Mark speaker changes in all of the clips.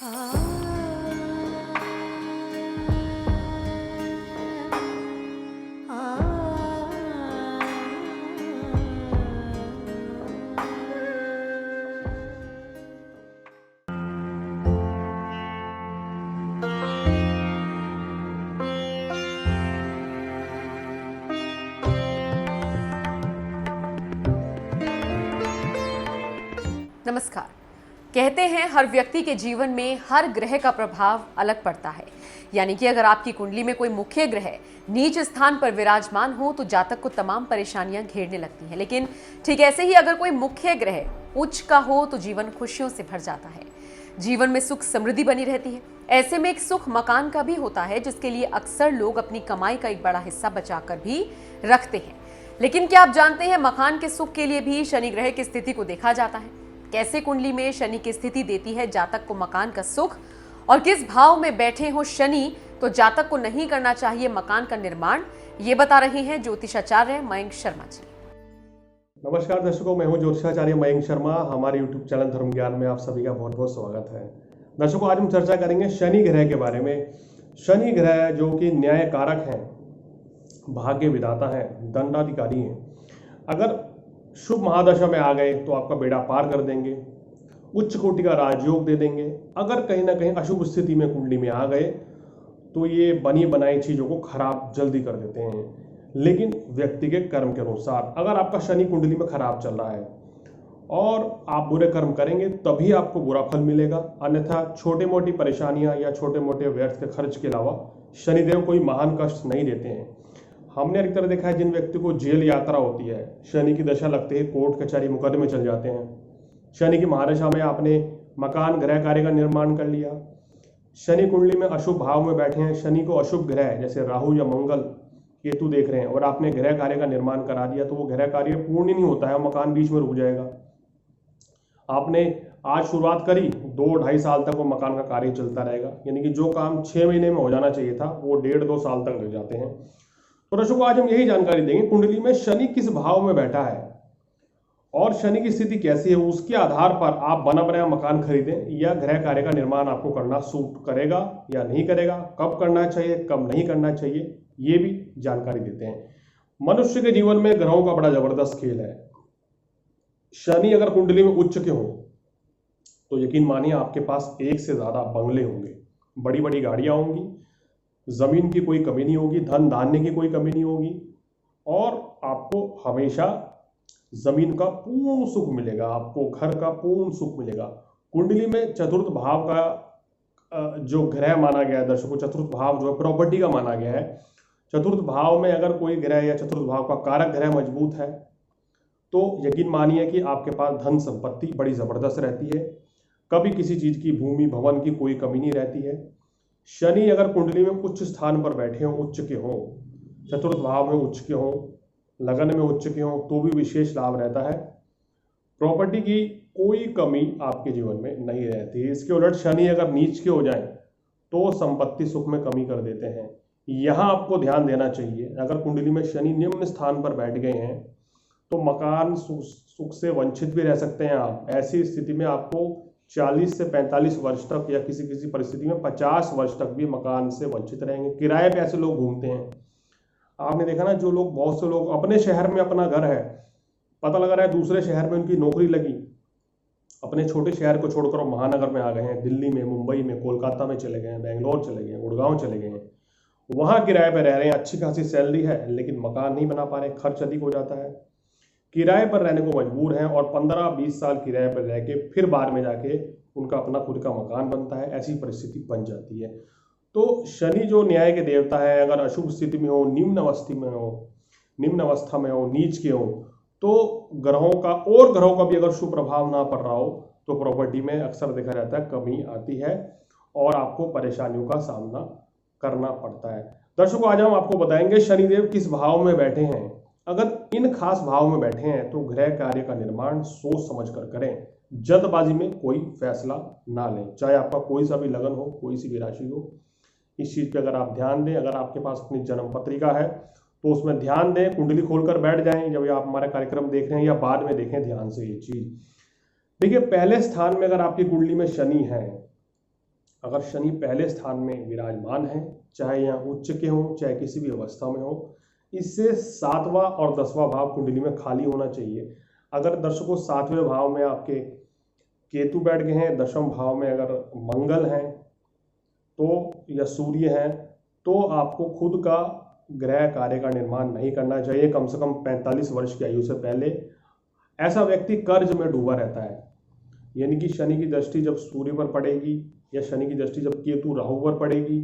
Speaker 1: नमस्कार। कहते हैं हर व्यक्ति के जीवन में हर ग्रह का प्रभाव अलग पड़ता है। यानी कि अगर आपकी कुंडली में कोई मुख्य ग्रह नीच स्थान पर विराजमान हो तो जातक को तमाम परेशानियां घेरने लगती हैं। लेकिन ठीक ऐसे ही अगर कोई मुख्य ग्रह उच्च का हो तो जीवन खुशियों से भर जाता है, जीवन में सुख समृद्धि बनी रहती है। ऐसे में एक सुख मकान का भी होता है, जिसके लिए अक्सर लोग अपनी कमाई का एक बड़ा हिस्सा बचाकर भी रखते हैं। लेकिन क्या आप जानते हैं, मकान के सुख के लिए भी शनि ग्रह की स्थिति को देखा जाता है। कैसे कुंडली में शनि की स्थिति देती है जातक को मकान का सुख, और किस भाव में बैठे हो शनि तो जातक को नहीं करना चाहिए मकान का निर्माण, ये बता रहे हैं ज्योतिषाचार्य मयंक शर्मा जी।
Speaker 2: नमस्कार दर्शकों, मैं हूं ज्योतिषाचार्य मयंक शर्मा। हमारे YouTube चैनल धर्म ज्ञान में आप सभी का बहुत बहुत स्वागत है। दर्शकों, आज हम चर्चा करेंगे शनि ग्रह के बारे में। शनि ग्रह जो कि न्याय कारक हैं, भाग्य विधाता हैं, दंडाधिकारी हैं। अगर शुभ महादशा में आ गए तो आपका बेड़ा पार कर देंगे, उच्च कोटि का राजयोग दे देंगे। अगर कहीं ना कहीं अशुभ स्थिति में कुंडली में आ गए तो ये बनी बनाई चीज़ों को खराब जल्दी कर देते हैं। लेकिन व्यक्ति के कर्म के अनुसार, अगर आपका शनि कुंडली में खराब चल रहा है और आप बुरे कर्म करेंगे तभी आपको बुरा फल मिलेगा, अन्यथा छोटे मोटी परेशानियां या छोटे मोटे व्यर्थ के खर्च के अलावा शनिदेव कोई महान कष्ट नहीं देते हैं। हमने अधिकतर देखा है, जिन व्यक्ति को जेल यात्रा होती है, शनि की दशा लगते ही कोर्ट कचहरी मुकदमे चल जाते हैं। शनि की महादशा में आपने मकान गृह कार्य का निर्माण कर लिया, शनि कुंडली में अशुभ भाव में बैठे हैं, शनि को अशुभ ग्रह जैसे राहु या मंगल केतु देख रहे हैं और आपने गृह कार्य का निर्माण करा दिया तो वो गृह कार्य पूर्ण ही नहीं होता है, मकान बीच में रुक जाएगा। आपने आज शुरुआत करी, 2-2.5 साल तक वो मकान का कार्य चलता रहेगा। यानी कि जो काम 6 महीने में हो जाना चाहिए था वो 1.5-2 साल तक लग जाते हैं। तो दर्शकों, आज हम यही जानकारी देंगे कुंडली में शनि किस भाव में बैठा है और शनि की स्थिति कैसी है। उसके आधार पर आप बना बनाया मकान खरीदें या गृह कार्य का निर्माण आपको करना सूट करेगा या नहीं करेगा, कब करना चाहिए, कब नहीं करना चाहिए, ये भी जानकारी देते हैं। मनुष्य के जीवन में ग्रहों का बड़ा जबरदस्त खेल है। शनि अगर कुंडली में उच्च के हो तो यकीन मानिए आपके पास एक से ज्यादा बंगले होंगे, बड़ी बड़ी गाड़ियां होंगी, जमीन की कोई कमी नहीं होगी, धन धान्य की कोई कमी नहीं होगी और आपको हमेशा जमीन का पूर्ण सुख मिलेगा, आपको घर का पूर्ण सुख मिलेगा। कुंडली में चतुर्थ भाव का जो ग्रह माना गया है दर्शकों, चतुर्थ भाव जो है प्रॉपर्टी का माना गया है। चतुर्थ भाव में अगर कोई ग्रह या चतुर्थ भाव का कारक ग्रह मजबूत है तो यकीन मानिए कि आपके पास धन संपत्ति बड़ी जबरदस्त रहती है, कभी किसी चीज की भूमि भवन की कोई कमी नहीं रहती है। शनि अगर कुंडली में उच्च स्थान पर बैठे हो, उच्च के हो, चतुर्थ भाव में उच्च के हो, लगन में उच्च के हो तो भी विशेष लाभ रहता है। प्रॉपर्टी की कोई कमी आपके जीवन में नहीं रहती है। इसके उलट शनि अगर नीच के हो जाए तो संपत्ति सुख में कमी कर देते हैं। यहाँ आपको ध्यान देना चाहिए, अगर कुंडली में शनि निम्न स्थान पर बैठ गए हैं तो मकान सुख से वंचित भी रह सकते हैं आप। ऐसी स्थिति में आपको 40 से 45 वर्ष तक या किसी किसी परिस्थिति में 50 वर्ष तक भी मकान से वंचित रहेंगे। किराए पे ऐसे लोग घूमते हैं, आपने देखा ना, जो लोग, बहुत से लोग अपने शहर में अपना घर है, पता लगा रहा है दूसरे शहर में उनकी नौकरी लगी, अपने छोटे शहर को छोड़कर महानगर में आ गए हैं, दिल्ली में, मुंबई में, कोलकाता में चले गए हैं, बेंगलोर चले गए हैं, गुड़गांव चले गए हैं, वहाँ किराए पर रह रहे हैं। अच्छी खासी सैलरी है लेकिन मकान नहीं बना पा रहे, खर्च अधिक हो जाता है, किराए पर रहने को मजबूर हैं और 15-20 साल किराए पर रह के फिर बाद में जाके उनका अपना खुद का मकान बनता है। ऐसी परिस्थिति बन जाती है। तो शनि जो न्याय के देवता है, अगर अशुभ स्थिति में हो, निम्न अवस्था में हो, नीच के हो, तो ग्रहों का भी अगर शुभ प्रभाव ना पड़ रहा हो तो प्रॉपर्टी में अक्सर देखा जाता है कमी आती है और आपको परेशानियों का सामना करना पड़ता है। दर्शकों, आज हम आपको बताएंगे शनिदेव किस भाव में बैठे हैं। अगर इन खास भाव में बैठे हैं तो गृह कार्य का निर्माण सोच समझ कर करें, जल्दबाजी में कोई फैसला ना लें। चाहे आपका कोई सा भी लगन हो, कोई सी भी राशि हो, इस चीज पे अगर आप ध्यान दें। अगर आपके पास अपनी जन्म पत्रिका है तो उसमें ध्यान दें, कुंडली खोलकर बैठ जाएं जब आप हमारा कार्यक्रम देख रहे हैं या बाद में देखें ध्यान से ये चीज। देखिए, पहले स्थान में अगर आपकी कुंडली में शनि है अगर शनि पहले स्थान में विराजमान है, चाहे यहाँ उच्च के हों चाहे किसी भी अवस्था में हो, इससे 7वां और 10वां भाव कुंडली में खाली होना चाहिए। अगर दर्शकों 7वें भाव में आपके केतु बैठ गए हैं, 10वें भाव में अगर मंगल हैं तो या सूर्य हैं, तो आपको खुद का ग्रह कार्य का निर्माण नहीं करना चाहिए कम से कम 45 वर्ष की आयु से पहले। ऐसा व्यक्ति कर्ज में डूबा रहता है, यानी कि शनि की दृष्टि जब सूर्य पर पड़ेगी या शनि की दृष्टि जब केतु राहु पर पड़ेगी,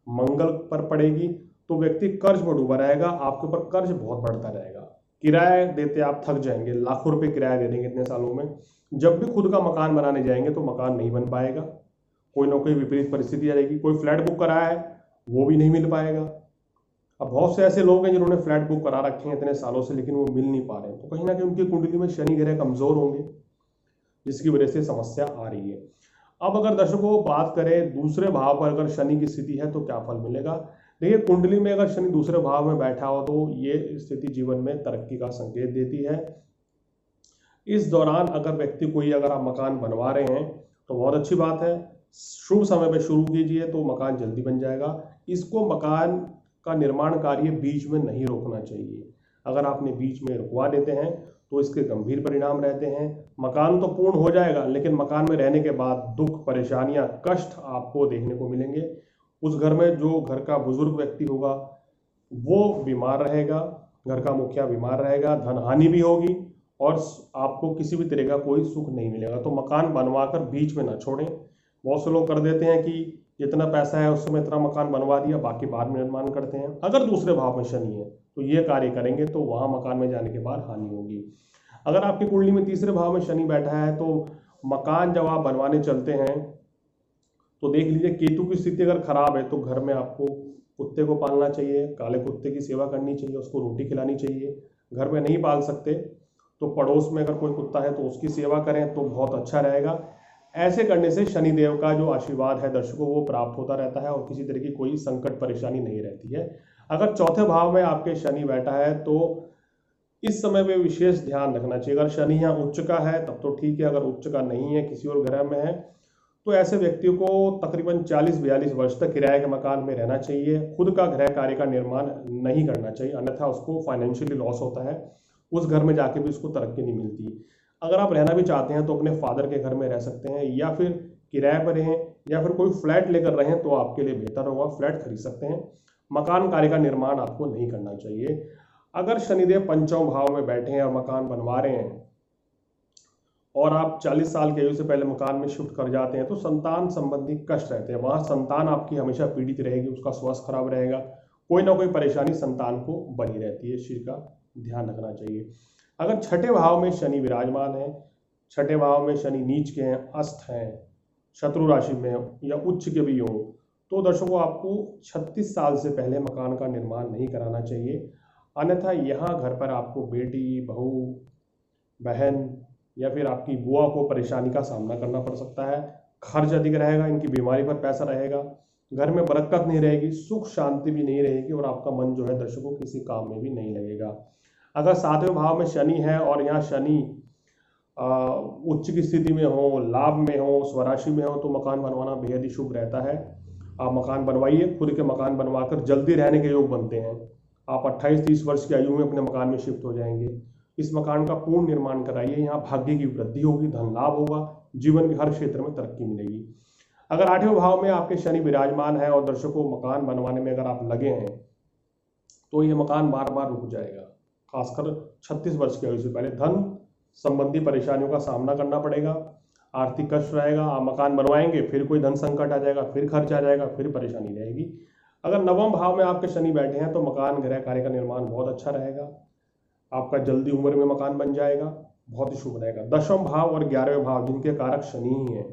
Speaker 2: मंगल पर पड़ेगी, तो व्यक्ति कर्ज में डूबा रहेगा। आपके ऊपर कर्ज बहुत बढ़ता रहेगा, किराया देते आप थक जाएंगे, लाखों रुपए किराया दे देंगे इतने सालों में। जब भी खुद का मकान बनाने जाएंगे तो मकान नहीं बन पाएगा, कोई ना कोई विपरीत परिस्थिति आ जाएगी। कोई फ्लैट बुक कराया है वो भी नहीं मिल पाएगा। अब बहुत से ऐसे लोग हैं जिन्होंने फ्लैट बुक करा रखे हैं इतने सालों से, लेकिन वो मिल नहीं पा रहे हैं, तो कहीं ना कहीं उनकी कुंडली में शनि ग्रह कमजोर होंगे, जिसकी वजह से समस्या आ रही है। अब अगर दर्शकों बात करें दूसरे भाव पर अगर शनि की स्थिति है तो क्या फल मिलेगा। देखिए, कुंडली में अगर शनि दूसरे भाव में बैठा हो तो ये स्थिति जीवन में तरक्की का संकेत देती है। इस दौरान अगर व्यक्ति कोई अगर आप मकान बनवा रहे हैं तो बहुत अच्छी बात है, शुभ समय पे शुरू कीजिए तो मकान जल्दी बन जाएगा। इसको मकान का निर्माण कार्य बीच में नहीं रोकना चाहिए। अगर आपने बीच में रुकवा देते हैं तो इसके गंभीर परिणाम रहते हैं। मकान तो पूर्ण हो जाएगा, लेकिन मकान में रहने के बाद दुख, परेशानियां, कष्ट आपको देखने को मिलेंगे। उस घर में जो घर का बुजुर्ग व्यक्ति होगा वो बीमार रहेगा, घर का मुखिया बीमार रहेगा, धन हानि भी होगी और आपको किसी भी तरह का कोई सुख नहीं मिलेगा। तो मकान बनवाकर बीच में ना छोड़ें। बहुत से लोग कर देते हैं कि जितना पैसा है उस समय इतना मकान बनवा दिया, बाकी बाद में निर्माण करते हैं। अगर दूसरे भाव में शनि है तो ये कार्य करेंगे तो वहां मकान में जाने के बाद हानि होगी। अगर आपकी कुंडली में तीसरे भाव में शनि बैठा है तो मकान जब आप बनवाने चलते हैं तो देख लीजिए, केतु की स्थिति अगर खराब है तो घर में आपको कुत्ते को पालना चाहिए, काले कुत्ते की सेवा करनी चाहिए, उसको रोटी खिलानी चाहिए। घर में नहीं पाल सकते तो पड़ोस में अगर कोई कुत्ता है तो उसकी सेवा करें तो बहुत अच्छा रहेगा। ऐसे करने से शनिदेव का जो आशीर्वाद है दर्शकों वो प्राप्त होता रहता है और किसी तरह की कोई संकट परेशानी नहीं रहती है। अगर चौथे भाव में आपके शनि बैठा है तो इस समय पे विशेष ध्यान रखना चाहिए। अगर शनि यहाँ उच्च का है तब तो ठीक है, अगर उच्च का नहीं है, किसी और ग्रह में है, तो ऐसे व्यक्तियों को तकरीबन 40-42 वर्ष तक किराए के मकान में रहना चाहिए। खुद का गृह कार्य का निर्माण नहीं करना चाहिए, अन्यथा उसको फाइनेंशियली लॉस होता है, उस घर में जाके भी उसको तरक्की नहीं मिलती। अगर आप रहना भी चाहते हैं तो अपने फादर के घर में रह सकते हैं, या फिर किराए पर रहें, या फिर कोई फ्लैट लेकर रहें तो आपके लिए बेहतर होगा, फ्लैट खरीद सकते हैं। मकान कार्य का निर्माण आपको नहीं करना चाहिए। अगर शनिदेव पंचम भाव में बैठे हैं और मकान बनवा रहे हैं और आप 40 साल की आयु से पहले मकान में शिफ्ट कर जाते हैं तो संतान संबंधी कष्ट रहते हैं। वहाँ संतान आपकी हमेशा पीड़ित रहेगी, उसका स्वास्थ्य खराब रहेगा, कोई ना कोई परेशानी संतान को बनी रहती है। इस चीज का ध्यान रखना चाहिए। अगर छठे भाव में शनि विराजमान है, छठे भाव में शनि नीच के हैं, अस्त हैं, शत्रु राशि में या उच्च के भी हों, तो दर्शकों आपको 36 साल से पहले मकान का निर्माण नहीं कराना चाहिए, अन्यथा यहाँ घर पर आपको बेटी, बहू, बहन या फिर आपकी बुआ को परेशानी का सामना करना पड़ सकता है। खर्च अधिक रहेगा, इनकी बीमारी पर पैसा रहेगा, घर में बरकत नहीं रहेगी, सुख शांति भी नहीं रहेगी और आपका मन जो है दर्शकों किसी काम में भी नहीं लगेगा। अगर 7वें भाव में शनि है और यहाँ शनि उच्च की स्थिति में हो, लाभ में हो, स्वराशि में हो, तो मकान बनवाना बेहद ही शुभ रहता है। आप मकान बनवाइए, खुद के मकान बनवाकर जल्दी रहने के योग बनते हैं। आप 28-30 वर्ष की आयु में अपने मकान में शिफ्ट हो जाएंगे। इस मकान का पूर्ण निर्माण कराइए, यहाँ भाग्य की वृद्धि होगी, धन लाभ होगा, जीवन के हर क्षेत्र में तरक्की मिलेगी। अगर 8वें भाव में आपके शनि विराजमान है और दर्शकों मकान बनवाने में अगर आप लगे हैं तो ये मकान बार बार रुक जाएगा, खासकर 36 वर्ष की आयु से पहले। धन संबंधी परेशानियों का सामना करना पड़ेगा, आर्थिक कष्ट रहेगा। आप मकान बनवाएंगे, फिर कोई धन संकट आ जाएगा, फिर खर्च आ जाएगा, फिर परेशानी रहेगी। अगर 9वें भाव में आपके शनि बैठे हैं तो मकान गृह कार्य का निर्माण बहुत अच्छा रहेगा, आपका जल्दी उम्र में मकान बन जाएगा, बहुत ही शुभ रहेगा। 10वें भाव और 11वें भाव जिनके कारक शनि ही है,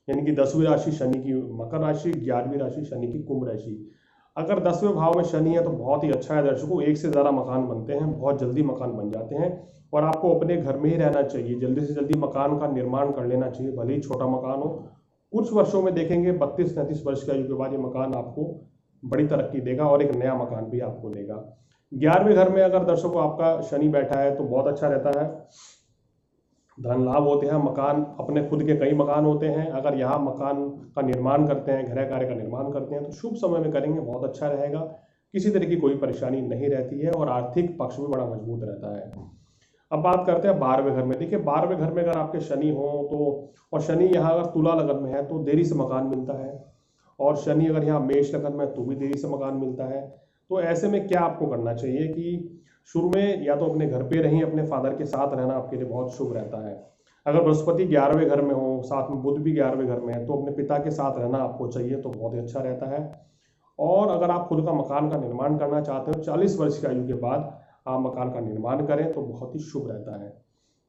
Speaker 2: यानी कि 10वीं राशि शनि की मकर राशि, 11वीं राशि शनि की कुंभ राशि। अगर 10वें भाव में शनि है तो बहुत ही अच्छा है दर्शकों, एक से ज़्यादा मकान बनते हैं, बहुत जल्दी मकान बन जाते हैं और आपको अपने घर में ही रहना चाहिए। जल्दी से जल्दी मकान का निर्माण कर लेना चाहिए, भले ही छोटा मकान हो। कुछ वर्षों में देखेंगे 32-33 वर्ष की आयु के बाद ये मकान आपको बड़ी तरक्की देगा और एक नया मकान भी आपको देगा। 11वें घर में अगर दर्शकों आपका शनि बैठा है तो बहुत अच्छा रहता है। धन लाभ होते हैं, मकान, अपने खुद के कई मकान होते हैं, अगर यहाँ मकान का निर्माण करते हैं, गृह कार्य का निर्माण करते हैं तो शुभ समय में करेंगे, बहुत अच्छा रहेगा। किसी तरह की कोई परेशानी नहीं रहती है और आर्थिक पक्ष भी बड़ा मजबूत रहता है। अब बात करते हैं 12वें घर में। देखिए 12वें घर में अगर आपके शनि हो तो, और शनि यहाँ अगर तुला लगन में है तो देरी से मकान मिलता है, और शनि अगर यहाँ मेष लगन में है तो भी देरी से मकान मिलता है। तो ऐसे में क्या आपको करना चाहिए कि शुरू में या तो अपने घर पे रहें, अपने फादर के साथ रहना आपके लिए बहुत शुभ रहता है। अगर बृहस्पति 11वें घर में हो, साथ में बुध भी 11वें घर में है, तो अपने पिता के साथ रहना आपको चाहिए, तो बहुत ही अच्छा रहता है। और अगर आप खुद का मकान का निर्माण करना चाहते हो, 40 वर्ष की आयु के बाद आप मकान का निर्माण करें तो बहुत ही शुभ रहता है।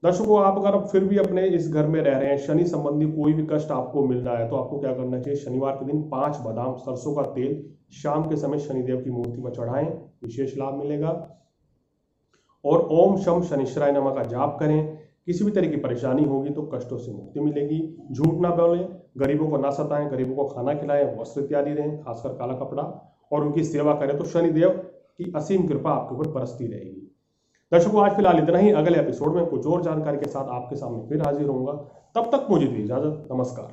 Speaker 2: दर्शकों, आप अगर फिर भी अपने इस घर में रह रहे हैं, शनि संबंधी कोई भी कष्ट आपको मिल रहा है, तो आपको क्या करना चाहिए, शनिवार के दिन 5 बादाम सरसों का तेल शाम के समय शनिदेव की मूर्ति में चढ़ाएं, विशेष लाभ मिलेगा। और ओम शम शनिश्चराय नमः का जाप करें। किसी भी तरह की परेशानी होगी तो कष्टों से मुक्ति मिलेगी। झूठ ना बोलें, गरीबों को ना सताएं, गरीबों को खाना खिलाएं, वस्त्र इत्यादि दें, खासकर काला कपड़ा, और उनकी सेवा करें तो शनिदेव की असीम कृपा आपके ऊपर बरसती रहेगी। दर्शकों, आज फिलहाल इतना ही। अगले एपिसोड में कुछ और जानकारी के साथ आपके सामने फिर हाजिर होऊंगा। तब तक मुझे दी इजाजत। नमस्कार।